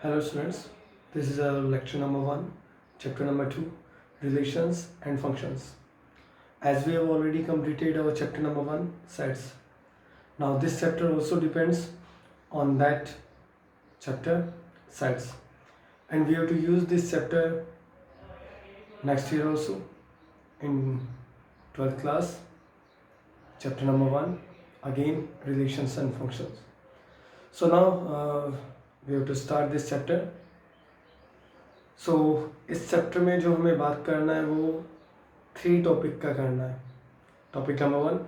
Hello students, this is our lecture number 1, chapter number 2, relations and functions. As we have already completed our chapter number 1, sets. Now this chapter also depends on that chapter, sets. And we have to use this chapter next year also in 12th class, chapter number 1, again relations and functions. So now we have to start this chapter. इस chapter में जो हमें बात करना है वो 3 topic का करना है. Topic number 1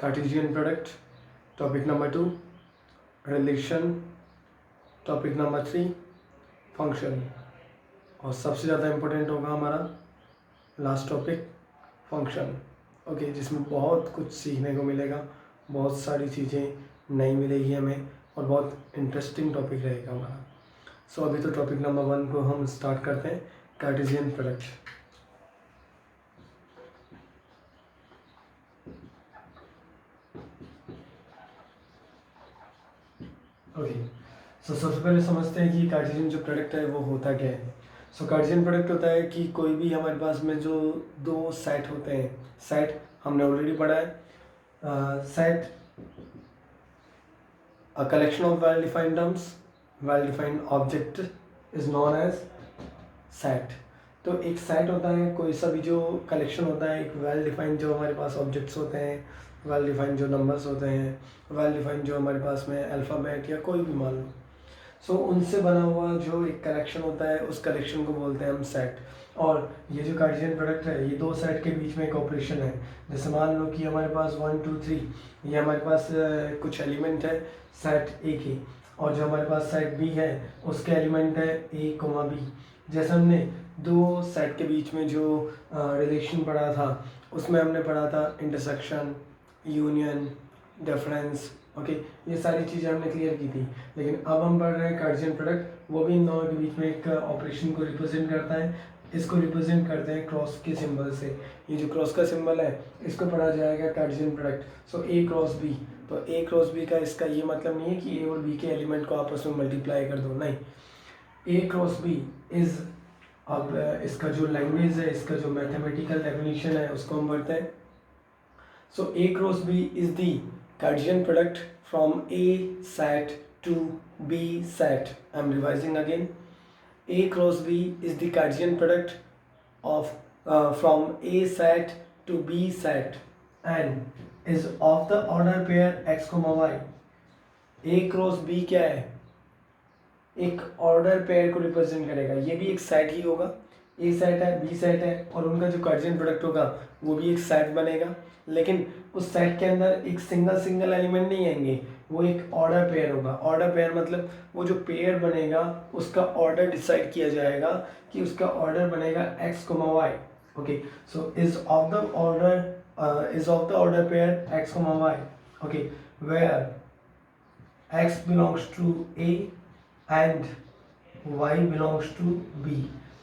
Cartesian product, topic number 2 relation, topic number 3 function, और सबसे ज़्यादा इम्पोर्टेंट होगा हमारा लास्ट टॉपिक फंक्शन. ओके, जिसमें बहुत कुछ सीखने को मिलेगा, बहुत सारी चीज़ें नई मिलेगी हमें और बहुत इंटरेस्टिंग टॉपिक रहेगा हमारा. अभी तो टॉपिक नंबर 1 को हम स्टार्ट करते हैं, कार्टेशियन प्रोडक्ट. ओके, सबसे पहले समझते हैं कि कार्टेशियन जो प्रोडक्ट है वो होता क्या है. कार्टेशियन प्रोडक्ट होता है कि कोई भी हमारे पास में जो 2 सेट होते हैं. सेट हमने ऑलरेडी पढ़ा है. Set a collection of well defined terms, well defined object is known as set. तो एक सेट होता है कोई सा भी जो कलेक्शन होता है, एक वेल डिफाइंड जो हमारे पास ऑब्जेक्ट्स होते हैं, वेल डिफाइंड जो नंबर्स होते हैं, वेल डिफाइंड जो हमारे पास में अल्फ़ाबेट या कोई भी मान लो. उनसे बना हुआ जो एक कलेक्शन होता है उस कलेक्शन को बोलते हैं हम सेट. और ये जो कार्टेशियन प्रोडक्ट है ये 2 सेट के बीच में एक ऑपरेशन है. जैसे मान लो कि हमारे पास 1 2 3 ये हमारे पास कुछ एलिमेंट है सेट ए के, और जो हमारे पास सेट बी है उसके एलिमेंट है ए कोमा बी. जैसे हमने 2 सेट के बीच में जो रिलेशन पढ़ा था उसमें हमने पढ़ा था इंटरसेक्शन, यूनियन, डिफरेंस. ओके, ये सारी चीज़ें हमने क्लियर की थी. लेकिन अब हम पढ़ रहे हैं कार्टेशियन प्रोडक्ट, वो भी इन दोनों के बीच में एक ऑपरेशन को रिप्रेजेंट करता है. इसको रिप्रेजेंट करते हैं क्रॉस के सिंबल से. ये जो क्रॉस का सिंबल है इसको पढ़ा जाएगा कार्टेशियन प्रोडक्ट. ए क्रॉस बी. तो ए क्रॉस बी का इसका ये मतलब नहीं है कि ए और बी के एलिमेंट को आपस में मल्टीप्लाई कर दो, नहीं. ए क्रॉस बी इज, अब इसका जो लैंग्वेज है, इसका जो मैथमेटिकल डेफिनेशन है उसको हम पढ़ते हैं. A cross B is the Cartesian product from A set to B set. I am revising again. A cross B is the Cartesian product of from A set to B set and is of the order pair x, y. A cross B क्या है? एक order pair को represent करेगा. ये भी एक set ही होगा. ए set है, बी सेट है, और उनका जो कार्टेशियन प्रोडक्ट होगा वो भी एक सेट बनेगा. लेकिन उस सेट के अंदर एक सिंगल एलिमेंट नहीं आएंगे, वो एक ऑर्डर पेयर होगा. ऑर्डर पेयर मतलब वो जो पेयर बनेगा उसका ऑर्डर डिसाइड किया जाएगा कि उसका ऑर्डर बनेगा x comma y. Okay, is of the order pair x comma y. Okay, where x belongs to A and y belongs to b.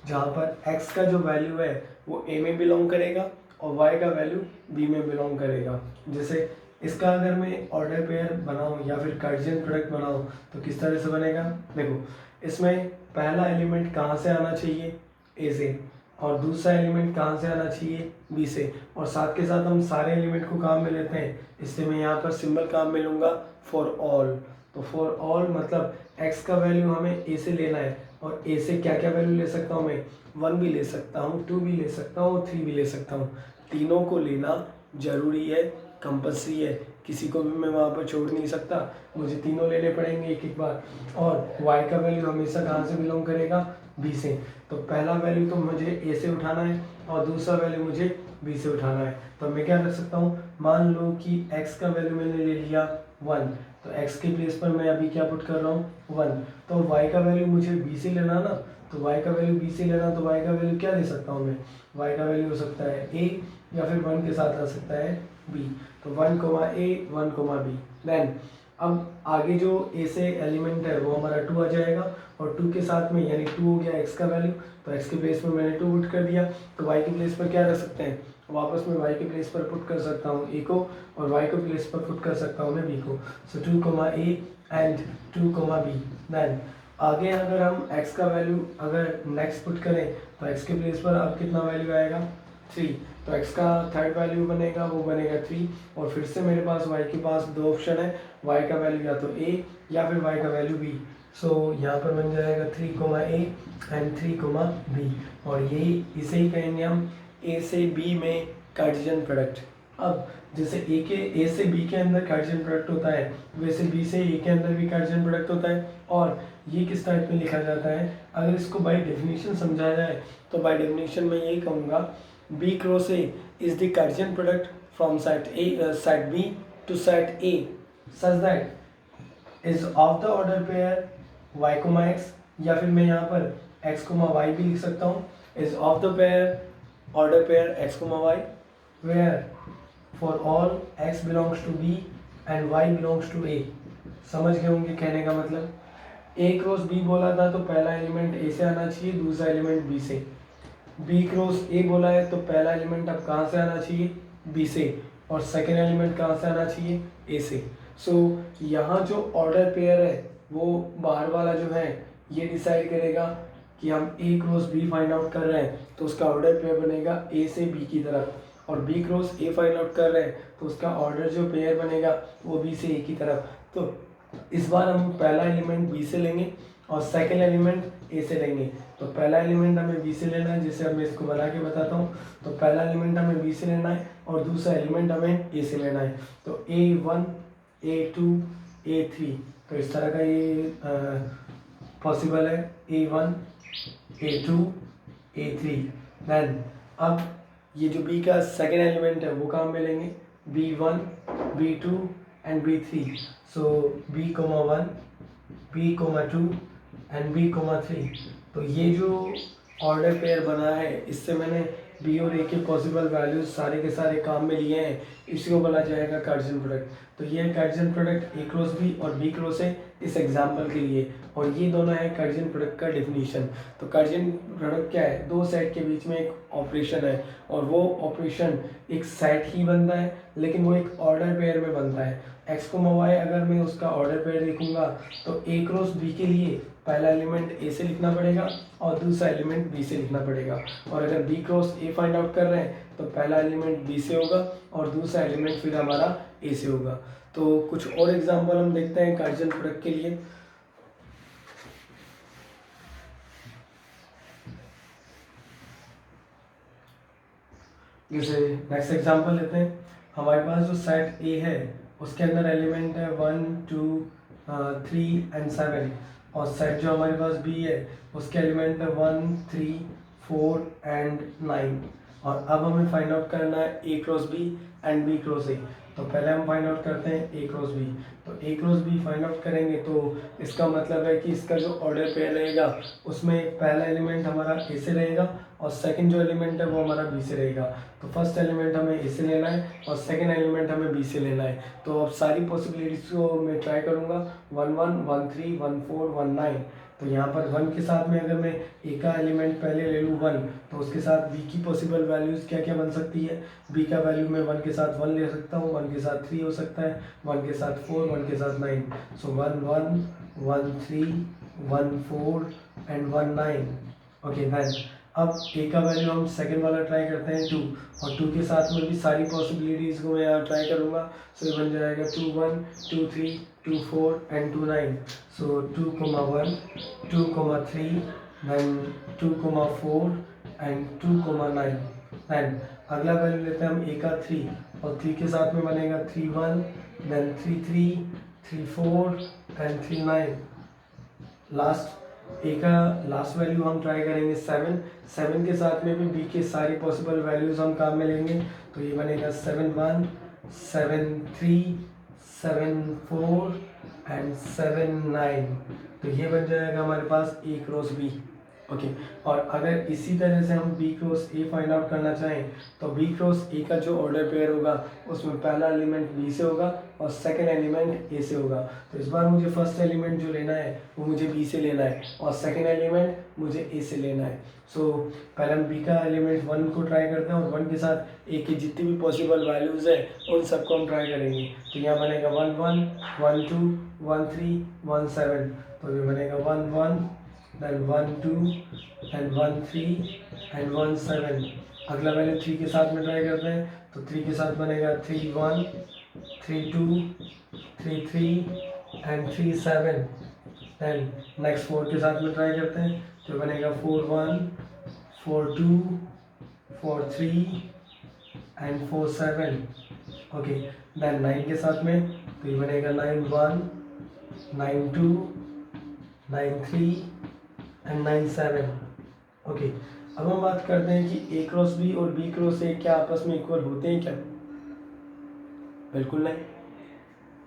जहाँ पर x का जो वैल्यू है वो a में बिलोंग करेगा और y का वैल्यू b में बिलोंग करेगा. जैसे इसका अगर मैं ऑर्डर पेयर बनाऊँ या फिर कार्टेशियन प्रोडक्ट बनाऊँ तो किस तरह से बनेगा. देखो, इसमें पहला एलिमेंट कहाँ से आना चाहिए, a से, और दूसरा एलिमेंट कहाँ से आना चाहिए, b से, और साथ के साथ हम सारे एलिमेंट को काम में लेते हैं. इससे मैं यहाँ पर सिंबल काम में लूँगा फॉर ऑल. तो फॉर ऑल मतलब x का वैल्यू हमें a से लेना है, और a से क्या क्या वैल्यू ले सकता हूँ मैं, 1 भी ले सकता हूँ, 2 भी ले सकता हूँ, 3 भी ले सकता हूँ. तीनों को लेना जरूरी है, कंपल्सरी है. किसी को भी मैं वहाँ पर छोड़ नहीं सकता, मुझे तीनों लेने पड़ेंगे एक एक बार. और y का वैल्यू हमेशा कहाँ से बिलोंग करेगा, b से. तो पहला वैल्यू तो मुझे a से उठाना है और दूसरा वैल्यू मुझे b से उठाना है. तो मैं क्या कर सकता हूँ, मान लो कि x का वैल्यू मैंने ले लिया 1, तो x के प्लेस पर मैं अभी क्या पुट कर रहा हूँ 1. तो y का वैल्यू मुझे b से लेना ना, तो y का वैल्यू b से लेना, तो y का वैल्यू क्या ले सकता हूँ मैं, y का वैल्यू हो सकता है a या फिर 1 के साथ आ सकता है b. तो 1 comma a 1 comma b. Then अब आगे जो a से एलिमेंट है वो हमारा 2 आ जाएगा, और 2 के साथ में यानी 2 हो गया x का वैल्यू, तो x के प्लेस पर मैंने 2 पुट कर दिया. तो y के प्लेस पर क्या रख सकते हैं, वापस मैं y के प्लेस पर पुट कर सकता हूँ a को, और y के प्लेस पर पुट कर सकता हूँ मैं b को. 2 comma a and 2 comma b. Then आगे अगर हम x का वैल्यू अगर नेक्स्ट पुट करें तो x के प्लेस पर अब कितना वैल्यू आएगा 3, तो x का थर्ड वैल्यू बनेगा वो बनेगा 3, और फिर से मेरे पास y के पास दो ऑप्शन है, y का वैल्यू या तो a या फिर y का वैल्यू b। सो यहाँ पर बन जाएगा 3 a एंड 3 b, और यही इसे ही कहेंगे हम a से b में कार्टेशियन प्रोडक्ट। अब जैसे ए से बी के अंदर कार्टेशियन प्रोडक्ट होता है, वैसे बी से ए के अंदर भी कार्टेशियन प्रोडक्ट होता है। और ये किस टाइप में लिखा जाता है, अगर इसको बाय डेफिनेशन समझा जाए तो बाय डेफिनेशन में यही कहूँगा B cross A is the Cartesian product from set B to set A such that is of the order pair y, x, या फिर मैं यहाँ पर x, y भी लिख सकता हूँ, is of the pair order pair x, y where for all x belongs to b and y belongs to a। समझ गए होंगे कहने का मतलब, a क्रॉस b बोला था तो पहला एलिमेंट a से आना चाहिए, दूसरा एलिमेंट b से। b क्रॉस a बोला है तो पहला एलिमेंट अब कहाँ से आना चाहिए b से, और सेकेंड एलिमेंट कहाँ से आना चाहिए a से। सो यहाँ जो ऑर्डर पेयर है वो बाहर वाला जो है ये डिसाइड करेगा कि हम a cross b find out कर रहे हैं तो उसका ऑर्डर पेयर बनेगा a से b की तरफ, और b cross a find out कर रहे हैं तो उसका ऑर्डर जो पेयर बनेगा वो b से a की तरफ। तो इस बार हम पहला एलिमेंट b से लेंगे और सेकेंड एलिमेंट a से लेंगे। तो पहला एलिमेंट हमें b से लेना है, जैसे अब मैं इसको बना के बताता हूँ। तो पहला एलिमेंट हमें b से लेना है और दूसरा एलिमेंट हमें a से लेना है। तो a1 a2 a3, तो इस तरह का ये पॉसिबल है a1 a2 a3। देन अब ये जो b का सेकेंड एलिमेंट है वो काम में लेंगे b1 b2 and b3। So b1 b2 and b3। तो ये जो ऑर्डर पेयर बना है इससे मैंने b और a के पॉसिबल वैल्यूज सारे के सारे काम में लिए हैं, इसी को बोला जाएगा कार्टेशियन प्रोडक्ट। तो ये है Cartesian product a cross b और b क्रॉस a इस एग्जाम्पल के लिए, और ये दोनों है कार्टेशियन प्रोडक्ट का डेफिनेशन। तो कार्टेशियन प्रोडक्ट क्या है, दो सेट के बीच में एक ऑपरेशन है, और वो ऑपरेशन एक सेट ही बनता है लेकिन वो एक ऑर्डर पेयर में बनता है। x, y अगर मैं उसका ऑर्डर पेयर लिखूंगा तो a क्रॉस b के लिए पहला एलिमेंट a से लिखना पड़ेगा और दूसरा एलिमेंट b से लिखना पड़ेगा, और अगर b cross a find out कर रहे हैं तो पहला एलिमेंट b से होगा और दूसरा एलिमेंट फिर हमारा a से होगा। तो कुछ और एग्जांपल हम देखते हैं कार्टेशियन प्रोडक्ट के लिए। जैसे नेक्स्ट एग्जांपल लेते हैं, हमारे पास जो सेट ए है उसके अंदर एलिमेंट है 1 2 3 एंड 7, और सेट जो हमारे पास बी है उसके एलिमेंट है 1 3 4 एंड 9। और अब हमें फाइंड आउट करना है A cross B and B cross A. तो पहले हम फाइंड आउट करते हैं ए क्रॉस बी। तो A cross B find out करेंगे तो इसका मतलब है कि इसका जो ऑर्डर पेयर रहेगा उसमें पहला एलिमेंट हमारा ए से रहेगा और सेकंड जो एलिमेंट है वो हमारा बी से रहेगा। तो फर्स्ट एलिमेंट हमें ए से लेना है और सेकंड एलिमेंट हमें बी से लेना है। तो अब सारी पॉसिबिलिटीज़ को मैं ट्राई करूँगा 1 1 1 3 1 4 1 9। तो यहाँ पर 1 के साथ में अगर मैं ए का एलिमेंट पहले ले लूँ 1, तो उसके साथ बी की पॉसिबल वैल्यूज़ क्या क्या बन सकती है। बी का वैल्यू मैं 1 के साथ 1 ले सकता हूँ, 1 के साथ 3 हो सकता है, 1 के साथ 4, 1 के साथ 9। सो 1 1 1 3 1 4 एंड 1 9। ओके देन अब ए का वैल्यू हम सेकंड वाला ट्राई करते हैं 2, और 2 के साथ में भी सारी पॉसिबिलिटीज़ को मैं यहाँ ट्राई करूँगा। सो ये बन जाएगा 2 1 2 3 2 4 and 2 9। So 2 1 2 3 then 2 4 and 2 9। Then अगला वैल्यू लेते हैं हम ए का 3, और 3 के साथ में बनेगा 3 1 देन 3 3 3 4 एंड 3 9। लास्ट ए का लास्ट वैल्यू हम ट्राई करेंगे 7। 7 के साथ में भी बी के सारी पॉसिबल वैल्यूज हम काम में लेंगे। तो ये बनेगा 7 1 7 3 7 4 एंड 7 9। तो ये बन जाएगा हमारे पास ए क्रॉस बी। ओके और अगर इसी तरह से हम B cross A find out करना चाहें तो बी क्रॉस ए का जो ऑर्डर पेयर होगा उसमें पहला एलिमेंट बी से होगा और सेकंड एलिमेंट ए से होगा। तो इस बार मुझे फर्स्ट एलिमेंट जो लेना है वो मुझे बी से लेना है और सेकंड एलिमेंट मुझे ए से लेना है। सो पहले हम बी का एलिमेंट 1 को ट्राई करते हैं और 1 के साथ ए की जितनी भी पॉसिबल वैल्यूज़ है उन सबको हम ट्राई करेंगे। तो यहाँ बनेगा 1 1 1 2 1 3 1 7। तो ये बनेगा 1 1 then 1 2 and 1 3 and 1 7। अगला वैल्यू 3 के साथ में ट्राई करते हैं। तो 3 के साथ बनेगा 3 1 3 2 3 3 and 3 7। देन नेक्स्ट 4 के साथ में ट्राई करते हैं। तो बनेगा 4 1 4 2 4 3 and 4 7। ओके देन 9 के साथ में तो ये बनेगा 9 1 9 2 9 3 and 9 7। ओके अब हम बात करते हैं कि ए क्रॉस बी और बी क्रॉस ए क्या आपस में इक्वल होते हैं क्या? बिल्कुल नहीं।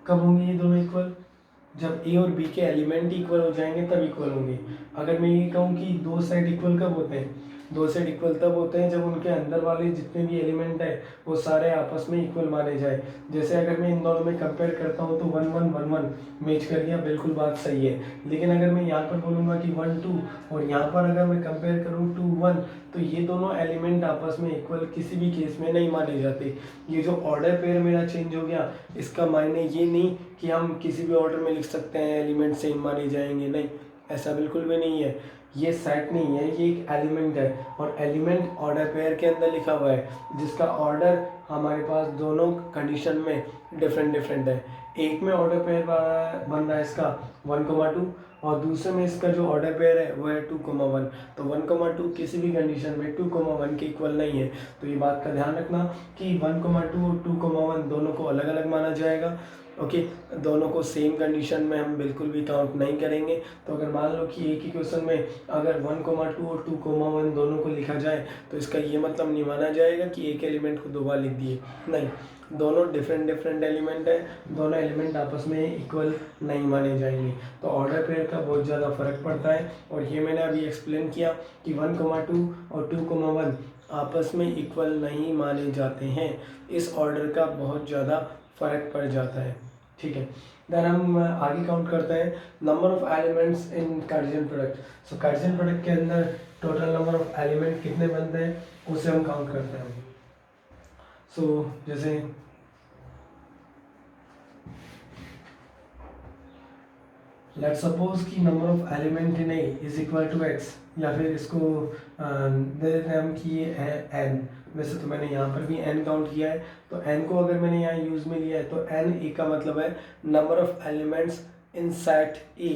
कब होंगे ये दोनों इक्वल? जब ए और बी के एलिमेंट इक्वल हो जाएंगे तब इक्वल होंगे। अगर मैं ये कहूँ कि दो साइड इक्वल कब होते हैं? दो साइड इक्वल तब होते हैं जब उनके अंदर वाले जितने भी एलिमेंट है वो सारे आपस में इक्वल माने जाए। जैसे अगर मैं इन दोनों में कंपेयर करता हूँ तो 1 1 1 1 मैच कर गया, बिल्कुल बात सही है। लेकिन अगर मैं यहाँ पर बोलूँगा कि 1 2 और यहाँ पर अगर मैं कंपेयर करूँ 2 1 तो ये दोनों एलिमेंट आपस में इक्वल किसी भी केस में नहीं माने जाते। ये जो ऑर्डर पेयर मेरा चेंज हो गया इसका मायने ये नहीं कि हम किसी भी ऑर्डर में लिख सकते हैं एलिमेंट सेम माने जाएंगे, नहीं, ऐसा बिल्कुल भी नहीं है। ये सेट नहीं है, ये एक एलिमेंट है और एलिमेंट ऑर्डर पेयर के अंदर लिखा हुआ है जिसका ऑर्डर हमारे पास दोनों कंडीशन में डिफरेंट है। एक में ऑर्डर पेयर बन रहा है इसका 1,2 और दूसरे में इसका जो ऑर्डर पेयर है वो है 2,1। तो 1,2 किसी भी कंडीशन में 2,1 के इक्वल नहीं है। तो ये बात का ध्यान रखना कि 1,2 और 2,1 दोनों को अलग अलग माना जाएगा। ओके दोनों को सेम कंडीशन में हम बिल्कुल भी काउंट नहीं करेंगे। तो अगर मान लो कि एक ही क्वेश्चन में अगर 1,2 और 2,1 दोनों को लिखा जाए तो इसका ये मतलब नहीं माना जाएगा कि एक एलिमेंट को 2 बार लिख दिए, नहीं, दोनों डिफरेंट एलिमेंट है, दोनों एलिमेंट आपस में इक्वल नहीं माने जाएंगे। तो ऑर्डर पेयर का बहुत ज़्यादा फर्क पड़ता है और ये मैंने अभी एक्सप्लेन किया कि 1,2 और 2,1 आपस में इक्वल नहीं माने जाते हैं। इस ऑर्डर का बहुत ज़्यादा फर्क पड़ जाता है, ठीक है। देन हम आगे काउंट करते हैं number of elements in Cartesian product. So Cartesian product के अंदर टोटल नंबर ऑफ एलिमेंट कितने बनते हैं उसे हम काउंट करते हैं। सो जैसे लेट्स सपोज कि number of element in A is equal to X, या फिर इसको दे देते हैं हम कि ये है एन। वैसे तो मैंने यहाँ पर भी n काउंट किया है, तो n को अगर मैंने यहाँ यूज़ में लिया है तो n ए का मतलब है number of elements in set A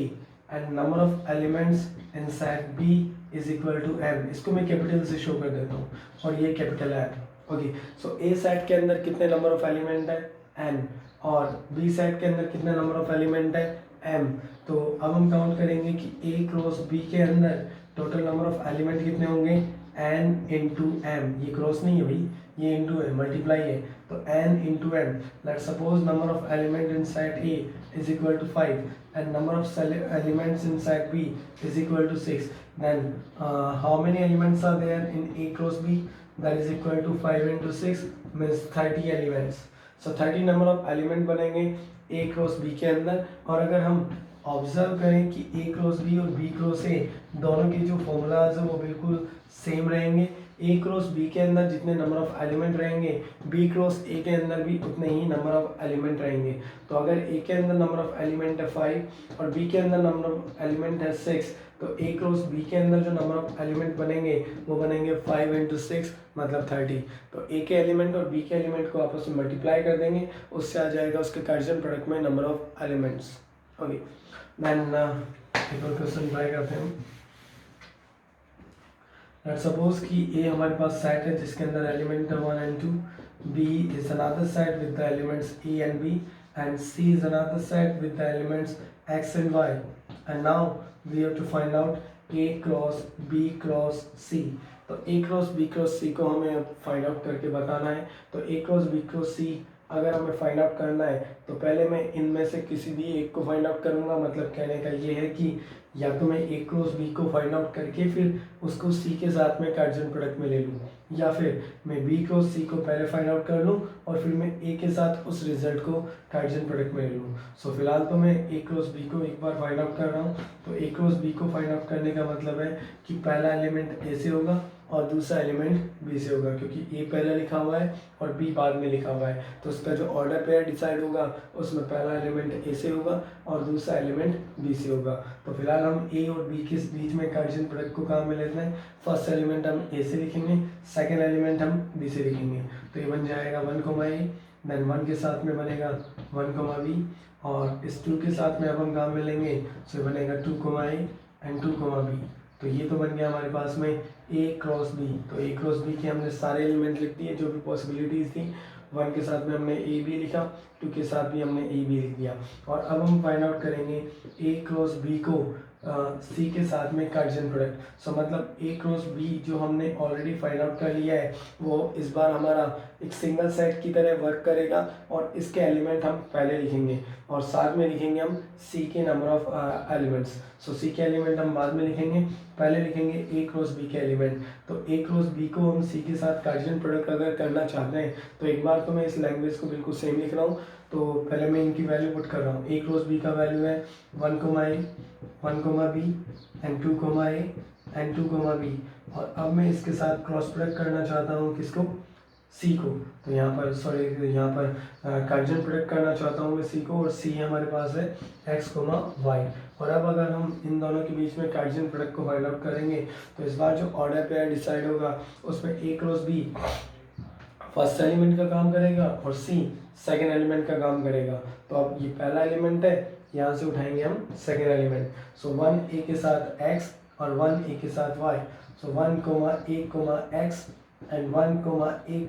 and number of elements in set B is equal to m। इसको मैं कैपिटल से शो कर देता हूँ और ये कैपिटल है। ओके सो ए सेट के अंदर कितने नंबर ऑफ एलिमेंट है n और बी सेट के अंदर कितने नंबर ऑफ एलिमेंट है m। तो अब हम काउंट करेंगे कि a क्रॉस b के अंदर टोटल नंबर ऑफ एलिमेंट कितने होंगे n इंटू एम। ये क्रॉस नहीं है भाई, ये इंटू है, मल्टीप्लाई है, तो n into M. Let's suppose number of element in set A is equal to 5 and number of elements in set B is equal to 6। Then how many elements are there in A cross B? That is equal to 5 into 6 means 30 elements. So 30 number of element बनेंगे A cross B के अंदर। और अगर हम observe करें कि ए cross B और B cross ए दोनों के जो फॉर्मूलाज हैं वो बिल्कुल सेम रहेंगे। ए क्रॉस बी के अंदर जितने नंबर ऑफ एलिमेंट रहेंगे बी क्रॉस ए के अंदर भी उतने ही नंबर ऑफ एलिमेंट रहेंगे। तो अगर ए के अंदर नंबर ऑफ एलिमेंट है 5 और बी के अंदर नंबर ऑफ एलिमेंट है 6 तो ए क्रॉस बी के अंदर जो नंबर ऑफ एलिमेंट बनेंगे वो बनेंगे 5 इंटू 6 मतलब 30। तो ए के एलिमेंट और बी के एलिमेंट को आपस में मल्टीप्लाई कर देंगे, उससे आ जाएगा उसके कार्टेशियन प्रोडक्ट में number of elements. Okay then एक और क्वेश्चन ट्राई करते हैं। लेट्स सपोज कि ए हमारे पास सेट है जिसके अंदर एलिमेंट है 1 and 2, B is another set with the elements A and B and C is another set with the elements X and Y and now we have to find out A cross B cross C. तो A cross B cross C को हमें find out करके बताना है। तो A cross B cross C अगर हमें find out करना है तो पहले मैं इनमें से किसी भी एक को फाइंड आउट करूँगा। मतलब कहने का ये है कि या तो मैं ए क्रॉस बी को फाइंड आउट करके फिर उसको सी के साथ में कार्टेशियन प्रोडक्ट में ले लूँ, या फिर मैं बी क्रॉस सी को पहले फाइंड आउट कर लूँ और फिर मैं ए के साथ उस रिजल्ट को कार्टेशियन प्रोडक्ट में ले लूँ। सो फिलहाल तो मैं ए क्रॉस बी को एक बार फाइंड आउट कर रहा हूँ। तो ए क्रॉस बी को फाइंड आउट करने का मतलब है कि पहला एलिमेंट ए से होगा और दूसरा एलिमेंट बी से होगा, क्योंकि ए पहले लिखा हुआ है और बी बाद में लिखा हुआ है। तो उसका जो ऑर्डर पेयर डिसाइड होगा उसमें पहला एलिमेंट ए से होगा और दूसरा एलिमेंट बी से होगा। तो फिलहाल हम ए और बी के बीच में कार्टेशियन प्रोडक्ट को काम में लेते हैं। फर्स्ट एलिमेंट हम ए से लिखेंगे, सेकेंड एलिमेंट हम बी से लिखेंगे। तो ये बन जाएगा 1, ए, देन 1 के साथ में बनेगा 1, बी, और इस 2 के साथ में अब हम काम में लेंगे तो बनेगा 2, ए एंड 2, बी। तो ये तो बन गया हमारे पास में ए क्रॉस बी। तो ए क्रॉस बी के हमने सारे एलिमेंट लिख दिए जो भी पॉसिबिलिटीज़ थी। 1 के साथ में हमने ए बी लिखा, 2 के साथ भी हमने ए बी लिख दिया। और अब हम फाइंड आउट करेंगे ए क्रॉस बी को सी के साथ में कार्टेशियन प्रोडक्ट। सो मतलब ए क्रॉस बी जो हमने ऑलरेडी फाइंड आउट कर लिया है वो इस बार हमारा एक सिंगल सेट की तरह वर्क करेगा और इसके एलिमेंट हम पहले लिखेंगे और साथ में लिखेंगे हम सी के नंबर ऑफ एलिमेंट्स। सो सी के एलिमेंट हम बाद में लिखेंगे, पहले लिखेंगे ए क्रॉस बी के एलिमेंट। तो ए क्रॉस बी को हम सी के साथ कार्टेशियन प्रोडक्ट अगर करना चाहते हैं तो एक बार तो मैं इस लैंग्वेज को बिल्कुल सेम लिख रहा हूँ। तो पहले मैं इनकी वैल्यू पुट कर रहा हूँ। ए क्रॉस बी का वैल्यू है 1, A 1, B and 2, A and 2, B. और अब मैं इसके साथ क्रॉस प्रोडक्ट करना चाहता हूँ किसको, सी को। तो यहाँ पर यहाँ पर कार्टेशियन प्रोडक्ट करना चाहता हूँ मैं सी को, और सी हमारे पास है x, y। और अब अगर हम इन दोनों के बीच में कार्टेशियन प्रोडक्ट को फाइंड आउट करेंगे तो इस बार जो ऑर्डर पेयर डिसाइड होगा उसमें ए क्रॉस बी फर्स्ट एलिमेंट का काम करेगा और सी सेकेंड एलिमेंट का काम करेगा। तो अब ये पहला एलिमेंट है, यहाँ से उठाएंगे हम सेकेंड एलिमेंट। सो 1 ए के साथ x और 1 ए के साथ y। So 1, A, x and 1, A,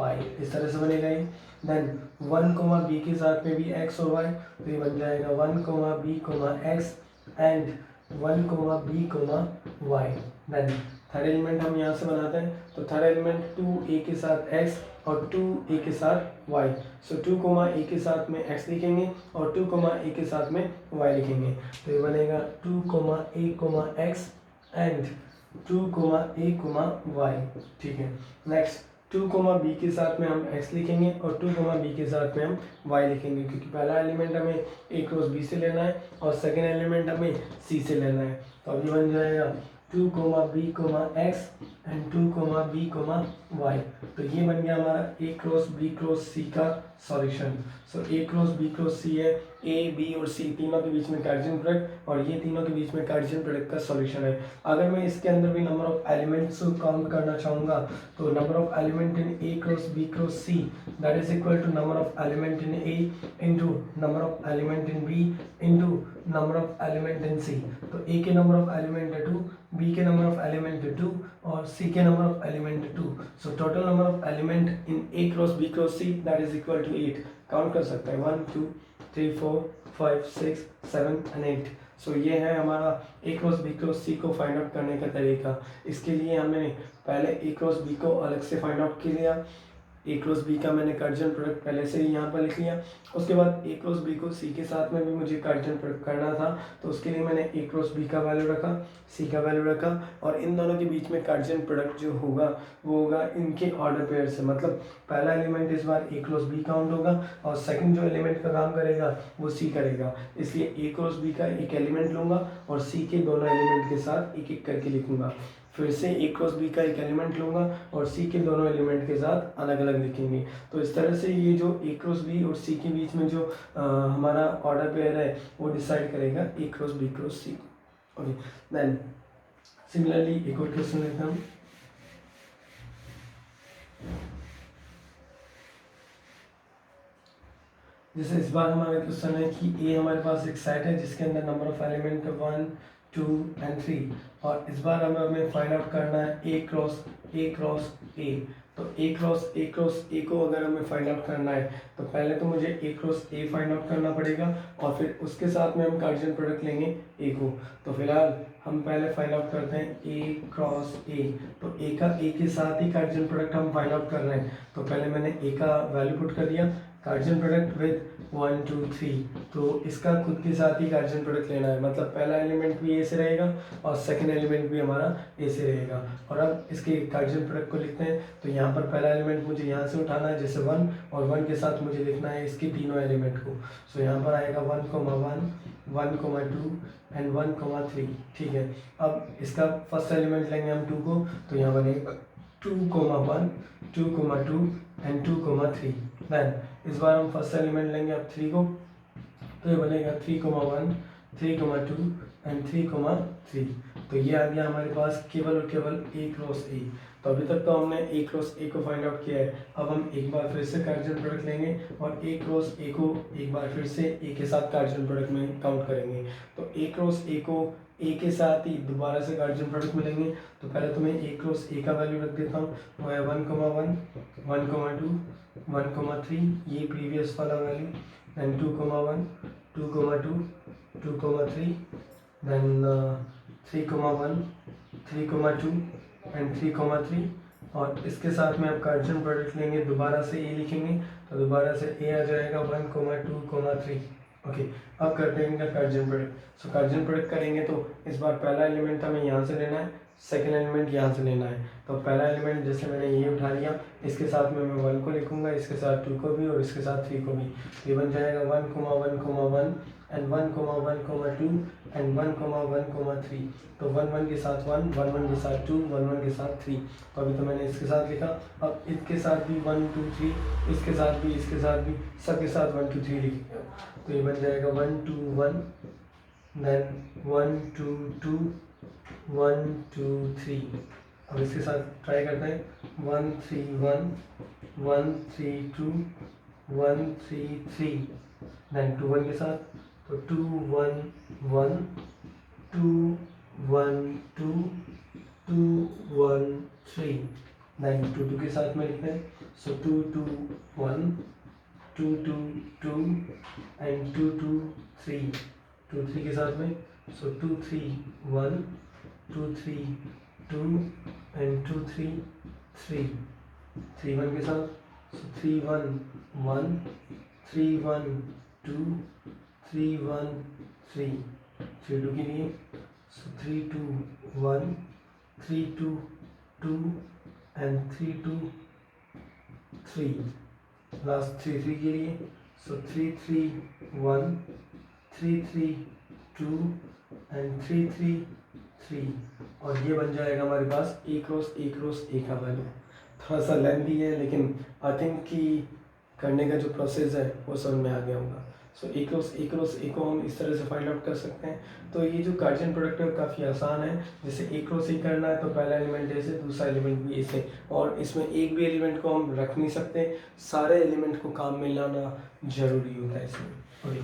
y इस तरह से बनेगा ये। देन 1, बी के साथ में भी x और y, तो ये बन जाएगा 1, B, x and 1, B, y। Then third element हम यहाँ से बनाते हैं। तो थर्ड एलिमेंट 2 ए के साथ x और 2 ए के साथ y। सो 2, ए के साथ में x लिखेंगे और 2, ए के साथ में y लिखेंगे। तो ये बनेगा 2, ए, x एंड 2, ए, y। ठीक है। नेक्स्ट 2, बी के साथ में हम x लिखेंगे और 2, बी के साथ में हम y लिखेंगे, क्योंकि पहला एलिमेंट हमें ए क्रॉस बी से लेना है और सेकेंड एलिमेंट हमें सी से लेना है। तो अभी बन जाएगा 2, B, x and 2, B, y। तो ये बन गया हमारा A cross B cross C का solution. So A cross B cross C है, ए बी और सी तीनों के बीच में कार्टेशियन प्रोडक्ट और ये तीनों के बीच में कार्टेशियन प्रोडक्ट का सॉल्यूशन है। अगर मैं इसके अंदर भी नंबर ऑफ एलिमेंट्स को काउंट करना चाहूँगा तो number of element in A cross B cross C that is equal to number of element in A into number of element in B into number of element in C. तो A के number of element है 2, B के number of element है 2 और सी के number of element है 2। So total number of element in A cross B cross C that is equal to 8। Count कर सकते हैं 1, 2, 3, 4, 5, 6, 7 एंड 8। सो ये है हमारा A cross B cross C को फाइंड आउट करने का तरीका। इसके लिए हमने पहले ए क्रॉस बी को अलग से फाइंड आउट कर लिया। ए क्रॉस बी का मैंने कार्टेशियन प्रोडक्ट पहले से ही यहाँ पर लिख लिया। उसके बाद ए क्रॉस बी को सी के साथ में भी मुझे कार्टेशियन प्रोडक्ट करना था, तो उसके लिए मैंने ए क्रॉस बी का वैल्यू रखा, सी का वैल्यू रखा और इन दोनों के बीच में कार्टेशियन प्रोडक्ट जो होगा वो होगा इनके ऑर्डर पेयर से। मतलब पहला एलिमेंट इस बार ए क्रॉस बी काउंट होगा और सेकंड जो एलिमेंट का काम करेगा वो सी करेगा। इसलिए ए क्रॉस बी का एक एलिमेंट लूँगा और सी के दोनों एलिमेंट के साथ एक एक करके लिखूँगा। फिर से ए क्रॉस बी का एक एलिमेंट लूँगा और सी के दोनों एलिमेंट के साथ अलग अलग लिखेंगे। तो इस तरह से ये जो ए क्रॉस बी और सी के बीच में जो हमारा ऑर्डर पेयर है वो डिसाइड करेगा ए क्रॉस बी क्रॉस सी। ओके, देन सिमिलरली एक और क्वेश्चन लेते हैं। जैसे इस बार हमारा क्वेश्चन है कि ए हमारे पास एक सेट है जिसके अंदर नंबर ऑफ एलिमेंट 1, 2 एंड 3 और इस बार हमें फाइंड आउट करना है ए क्रॉस ए। तो ए क्रॉस ए को अगर हमें फाइंड आउट करना है तो पहले तो मुझे ए क्रॉस ए फाइंड आउट करना पड़ेगा और फिर उसके साथ में हम कार्टेशियन प्रोडक्ट लेंगे ए को। तो फिलहाल हम पहले फाइंड आउट करते हैं ए क्रॉस ए। तो ए का ए के साथ ही कार्टेशियन प्रोडक्ट हम फाइंड आउट कर रहे हैं। तो पहले मैंने ए का वैल्यू पुट कर दिया, कार्जन प्रोडक्ट विद 1 2 3, तो इसका खुद के साथ ही कार्जन प्रोडक्ट लेना है, मतलब पहला एलिमेंट भी ए से रहेगा और सेकंड एलिमेंट भी हमारा ए से रहेगा। और अब इसके कार्जन प्रोडक्ट को लिखते हैं, तो यहाँ पर पहला एलिमेंट मुझे यहाँ से उठाना है जैसे 1, और 1 के साथ मुझे लिखना है इसके तीनों एलिमेंट को। सो यहाँ पर आएगा 1, 1, 2 एंड 1, 3। ठीक है, अब इसका फर्स्ट एलिमेंट लेंगे हम 2 को, तो यहाँ बनेगा 2, 1, 2, 2 एंड 2, 3। देन इस बार हम फर्स्ट एलिमेंट लेंगे अब 3 को, तो ये बनेगा 3, 1, 3, 2 एंड 3, 3। तो ये आ गया हमारे पास केवल और केवल ए क्रॉस ए। तो अभी तक तो हमने ए क्रॉस ए को फाइंड आउट किया है। अब हम एक बार फिर से कार्जन प्रोडक्ट लेंगे और ए क्रॉस ए को एक बार फिर से ए के साथ कार्जन प्रोडक्ट में काउंट करेंगे। तो ए क्रॉस ए को ए के साथ ही दोबारा से कार्जन प्रोडक्ट मिलेंगे। तो पहले तो मैं ए क्रॉस ए का वैल्यू रख देता हूँ, वो है 1, 1, 1, 2, 1, 3, ये प्रीवियस वाला वैल्यू, देन 2, 1, 2, 2, 2, 3, देन 3, 1, 3, 2 एंड 3, 3। और इसके साथ में आप कार्जन प्रोडक्ट लेंगे, दोबारा से ए लिखेंगे, तो दोबारा से ए आ जाएगा 1, 2, 3। ओके, अब करते हैं इनका कार्जन प्रोडक्ट। सो कार्जन प्रोडक्ट करेंगे तो इस बार पहला एलिमेंट हमें यहाँ से लेना है, सेकेंड एलिमेंट यहाँ से लेना है। तो पहला एलिमेंट जैसे मैंने ये उठा लिया, इसके साथ में मैं 1 को लिखूंगा, इसके साथ 2 को भी और इसके साथ 3 को भी। ये बन जाएगा 1, 1 एंड 1, 1, 2 एंड 1, 1, 3। तो 1, 1 के साथ 1, 1, 1 के साथ 2, 1, 1 के साथ 3। तो अभी तो मैंने इसके साथ लिखा, अब इसके साथ भी 1, 2, 3, इसके साथ भी, इसके साथ भी, सबके साथ 1, 2, 3 लिखेंगे। तो ये बन जाएगा 1, 2, 1, देन 1, 2, 2, 1, 2, 3। अब इसके साथ ट्राई करते हैं, 1, 3, 1, 1, 3, 2, 1, 3, 3, देन 2, 1 के साथ, तो 2, 1, 1, 2, 1, 2, 2, 1, 3, देन 2, 2 के साथ में लिखते हैं, सो 2, 2, 1, 2, 2, 2 एंड 2, 2, 3, 2, 3 के साथ में, सो 2, 3, 1, 2, 3, 2 एंड 2, 3, 3, 3, 1 के साथ, सो 3, 1, 1, 3, 1, 2, 3, 1, 3, 3, 2 के लिए, सो 3, 2, 1, 3, 2, 2 एंड 3, 2, 3, लास्ट 3, 3 के लिए, सो 3, 3, 1, 3, 3, 2 एंड 3, 3, 3। और ये बन जाएगा हमारे पास ए क्रॉस ए का वैल्यू। थोड़ा सा लेंथी है, लेकिन आई थिंक कि करने का जो प्रोसेस है वो समझ में आ गया होगा। सो ए क्रॉस ए को हम इस तरह से फाइंड आउट कर सकते हैं। तो ये जो कार्जन प्रोडक्ट है काफ़ी आसान है। जैसे ए क्रॉस ए करना है तो पहला एलिमेंट ए से, दूसरा एलिमेंट भी ए से, और इसमें एक भी एलिमेंट को हम रख नहीं सकते, सारे एलिमेंट को काम में लाना जरूरी होता है इसमें। ओके,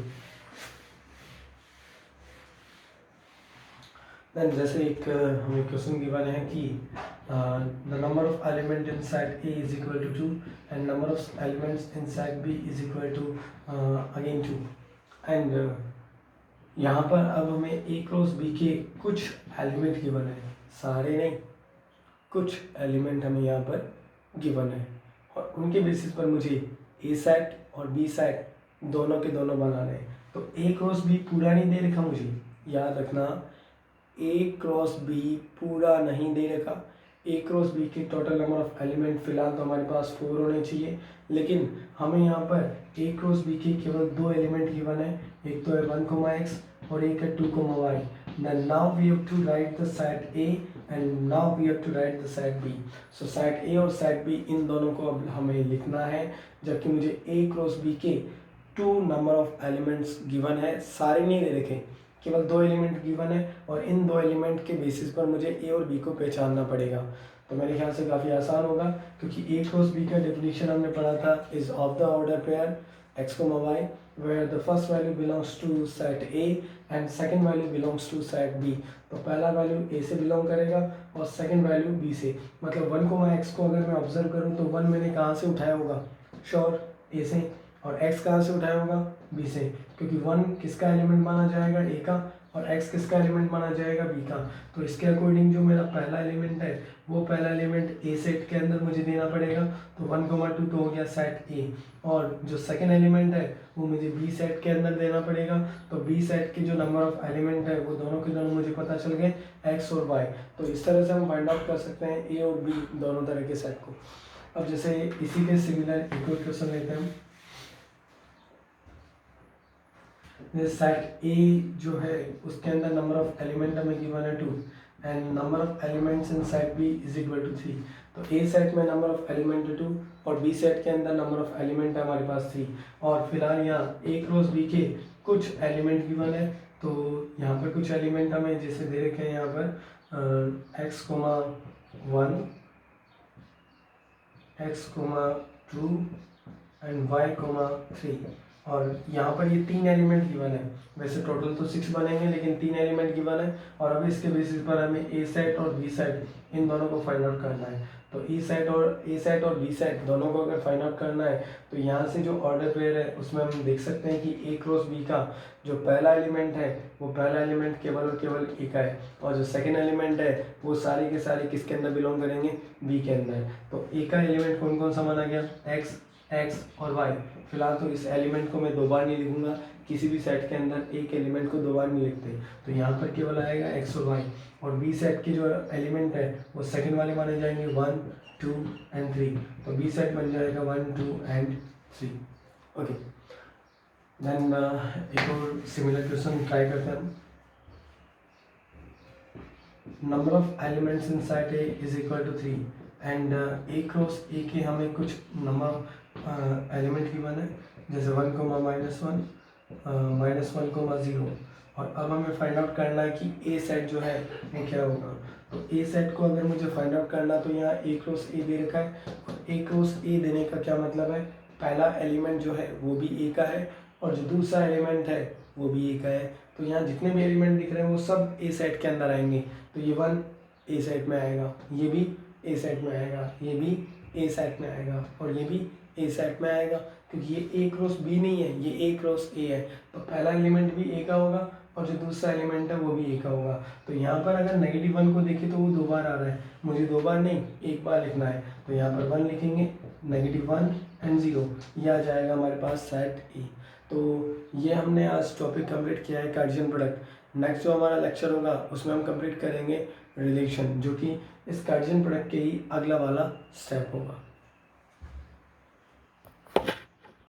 देन जैसे एक हमें क्वेश्चन गिवन है कि the number of element in set A is equal to 2 and number of elements in set B is equal to again 2। And यहाँ पर अब हमें ए क्रॉस बी के कुछ एलिमेंट गिवन है, सारे नहीं, कुछ एलिमेंट हमें यहाँ पर गिवन है, और उनके बेसिस पर मुझे ए सेट और बी सेट दोनों के दोनों बनाने हैं। तो ए क्रॉस बी पूरा नहीं दे रखा मुझे, याद रखना, ए क्रॉस बी पूरा नहीं दे रखा। ए क्रॉस बी के टोटल नंबर ऑफ एलिमेंट फिलहाल तो हमारे पास 4 होने चाहिए, लेकिन हमें यहाँ पर ए क्रॉस बी के केवल 2 एलिमेंट गिवन है, एक तो है 1, x और एक है 2, y। Then now we have to write the set A and now we have to write the set B. So set A और set B इन दोनों को अब हमें लिखना है, जबकि मुझे ए क्रॉस बी के 2 नंबर ऑफ एलिमेंट्स गिवन है, सारे नहीं दे रखे, केवल 2 एलिमेंट गिवन है, और इन 2 एलिमेंट के बेसिस पर मुझे ए और बी को पहचानना पड़ेगा। तो मेरे ख्याल से काफ़ी आसान होगा, क्योंकि ए क्रॉस बी का डेफिनेशन हमने पढ़ा था, is of the order pair x, y where the first value belongs to set A and second value belongs to set B। तो पहला वैल्यू A से बिलोंग करेगा और सेकंड वैल्यू B से। मतलब 1, x को अगर मैं ऑब्जर्व करूँ तो 1 मैंने कहाँ से उठाया होगा, श्योर A से, और x कहाँ से उठाया होगा, B से, क्योंकि 1 किसका एलिमेंट माना जाएगा, ए का, और x किसका एलिमेंट माना जाएगा, b का। तो इसके अकॉर्डिंग जो मेरा पहला एलिमेंट है वो पहला एलिमेंट ए सेट के अंदर मुझे देना पड़ेगा, तो 1, 2 तो हो गया सेट ए। और जो सेकेंड एलिमेंट है वो मुझे बी सेट के अंदर देना पड़ेगा, तो बी सेट के जो नंबर ऑफ एलिमेंट है वो दोनों के दोनों मुझे पता चल गए, एक्स और वाई। तो इस तरह से हम फाइंड आउट कर सकते हैं ए और बी दोनों तरह के सेट को। अब जैसे इसी के सिमिलर एक और क्वेश्चन लेते हैं हम। सेट ए जो है उसके अंदर नंबर ऑफ एलिमेंट हमें गिवन है 2 and number of elements in set B is equal to 3। तो ए सेट में नंबर ऑफ एलिमेंट है 2 और बी सेट के अंदर नंबर ऑफ एलिमेंट है हमारे पास 3। और फिलहाल यहाँ ए क्रॉस बी के कुछ एलिमेंट गिवन है, तो यहाँ पर कुछ एलिमेंट हमें जैसे दे रखे हैं यहाँ पर x, 1, x, 2 एंड y, 3। और यहाँ पर ये 3 एलिमेंट गिवन है। वैसे टोटल तो 6 बनेंगे लेकिन 3 एलिमेंट गिवन है, और अब इसके बेसिस पर हमें ए सेट और बी सेट इन दोनों को फाइंड आउट करना है। तो ए सेट और बी सेट दोनों को अगर फाइंड आउट करना है तो यहाँ से जो ऑर्डर पेयर है उसमें हम देख सकते हैं कि ए क्रॉस बी का जो पहला एलिमेंट है वो पहला एलिमेंट केवल और केवल ए का है, और जो सेकेंड एलिमेंट है वो सारे के सारे किसके अंदर बिलोंग करेंगे, बी के अंदर। तो ए का एलिमेंट कौन कौन सा माना गया, एक्स और वाई। फिलहाल तो इस एलिमेंट को मैं 2 बार नहीं लिखूंगा, किसी भी सेट के अंदर एक एलिमेंट को 2 बार नहीं लिखते, तो यहाँ पर केवल आएगा एक्स और वाई। और बी सेट के जो एलिमेंट है वो सेकंड वाले माने जाएंगे 1, 2 एंड 3। तो बी सेट बन जाएगा 1, 2 एंड 3। ओके, देन एक और सिमिलर क्वेश्चन ट्राई करते हैं हम। Number of elements in set A is equal to 3 and A cross A के हमें कुछ नंबर एलिमेंट गिवन है, जैसे 1, -1, -1, 0। और अब हमें फाइंड आउट करना है कि ए सेट जो है वो क्या होगा। तो ए सेट को अगर मुझे फाइंड आउट करना तो यहाँ ए क्रॉस ए दे रखा है, और ए क्रॉस ए देने का क्या मतलब है, पहला एलिमेंट जो है वो भी ए का है और जो दूसरा एलिमेंट है वो भी ए का है। तो यहाँ जितने भी एलिमेंट दिख रहे हैं वो सब ए सेट के अंदर आएंगे। तो ये 1 ए सेट में आएगा, ये भी ए सेट में आएगा, ये भी ए सेट में आएगा, और ये भी ए सेट में आएगा, क्योंकि ये ए क्रॉस बी नहीं है, ये ए क्रॉस ए है। तो पहला एलिमेंट भी ए का होगा और जो दूसरा एलिमेंट है वो भी ए का होगा। तो यहाँ पर अगर -1 को देखें तो वो 2 बार आ रहा है, मुझे 2 बार नहीं 1 बार लिखना है। तो यहाँ पर 1 लिखेंगे, -1 एंड 0, ये आ जाएगा हमारे पास सेट ए। तो ये हमने आज टॉपिक कंप्लीट किया है कार्टेशियन प्रोडक्ट। नेक्स्ट जो हमारा लेक्चर होगा उसमें हम कंप्लीट करेंगे रिलेशन, जो कि इस कार्टेशियन प्रोडक्ट के ही अगला वाला स्टेप होगा।